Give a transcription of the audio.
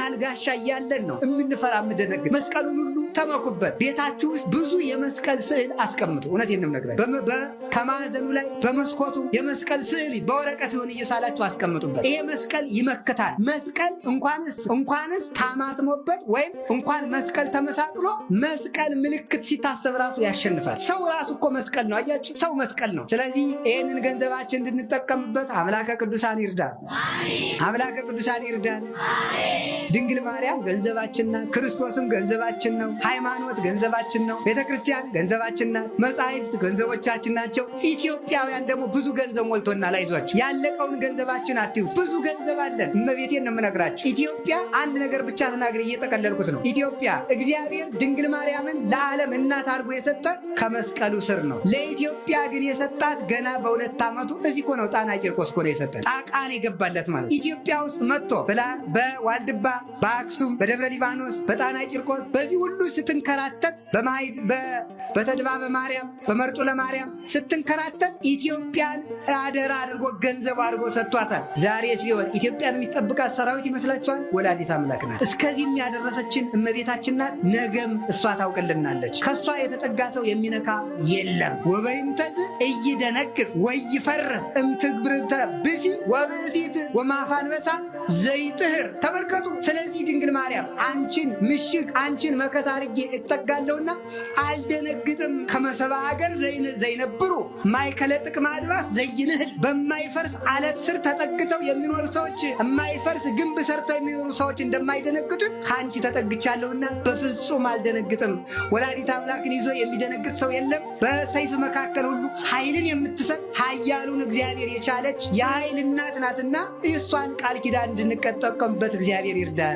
ቃል ጋሻ እያለን ነው የምንፈራ የምንደነግጥ። መስቀሉን ሁሉ ተመኩበት። ቤታችሁ ውስጥ ብዙ የመስቀል ስዕል አስቀምጡ። እውነቴን ነው የምነግራችሁ። ከማዕዘኑ ላይ በመስኮቱ የመስቀል ስዕል በወረቀት ይሆን እየሳላችሁ አስቀምጡበት። ይሄ መስቀል ይመክታል። መስቀል እንኳንስ ታማትሞበት ወይም እንኳን መስቀል ተመሳቅሎ መስቀል ምልክት ሲታሰብ ራሱ ያሸንፋል። ሰው ራሱ እኮ መስቀል ነው። አያችሁ፣ ሰው መስቀል ነው። ስለዚህ ይህንን ገንዘባችን እንድንጠቀምበት አምላከ ቅዱሳን ይርዳል። አምላከ ቅዱሳን ይርዳል። ድንግል ማርያም ገንዘባችን ናት። ክርስቶስም ገንዘባችን ነው። ሃይማኖት ገንዘባችን ነው። ቤተክርስቲያን ገንዘባችን ናት። መጻሕፍት ገንዘቦቻችን ናቸው። ኢትዮጵያውያን ደግሞ ብዙ ገንዘብ ሞልቶናል። አይዟችሁ፣ ያለቀውን ገንዘባችን አትዩት። ብዙ ገንዘብ አለን። እመቤቴን ነው የምነግራችሁ። ኢትዮጵያ አንድ ነገር ብቻ ተናግሬ እየጠቀለልኩት ነው። ኢትዮጵያ እግዚአብሔር ድንግል ማርያምን ለዓለም እናት አድርጎ የሰጠን ከመስቀሉ ስር ነው። ለኢትዮጵያ ግን የሰጣት ገና በ2 ዓመቱ እዚህ እኮ ነው። ጣና ቂርቆስ እኮ ነው የሰጠን። ጣቃን የገባለት ማለት ኢትዮጵያ ውስጥ መጥቶ በዋልድባ፣ በአክሱም፣ በደብረ ሊባኖስ፣ በጣና ቂርቆስ በዚህ ሁሉ ስትንከራተት በተድባበ ማርያም፣ በመርጡ ለማርያም ስትንከራተት ኢትዮጵያን አደራ አድርጎ ገንዘብ አድርጎ ሰጥቷታል። ዛሬስ ቢሆን ኢትዮጵያን የሚጠብቃት ሰራዊት ይመስላችኋል? ወላዲት አምላክ ናት። እስከዚህም ያደረሰችን እመቤታችን ናት። ነገም እሷ ታውቅልናለች። ከእሷ የተጠጋ ሰው የሚነካ የለም። ወበይንተዝ እይደነግጽ ወይፈር እምትግብርተ ብሲ ወብእሲት ወማፋንበሳ ዘይጥህር። ተመልከቱ። ስለዚህ ድንግል ማርያም አንቺን መከታ አድርጌ እጠጋለሁና አልደነግጥም። ከመሰባ ሀገር ዘይነብሩ ማይከለ ጥቅመ አድባስ ዘይንህል። በማይፈርስ አለት ስር ተጠግተው የሚኖሩ ሰዎች፣ የማይፈርስ ግንብ ሰርተው የሚኖሩ ሰዎች እንደማይደነግጡት ከአንቺ ተጠግቻለሁና በፍጹም አልደነግጥም። ወላዲት አምላክን ይዞ የሚደነግጥ ሰው የለም። በሰይፍ መካከል ሁሉ ኃይልን የምትሰጥ ኃያሉን እግዚአብሔር የቻለች የኃይል እናት ናትና እሷን ቃል ኪዳን እንድንጠቀምበት እግዚአብሔር ይርዳን።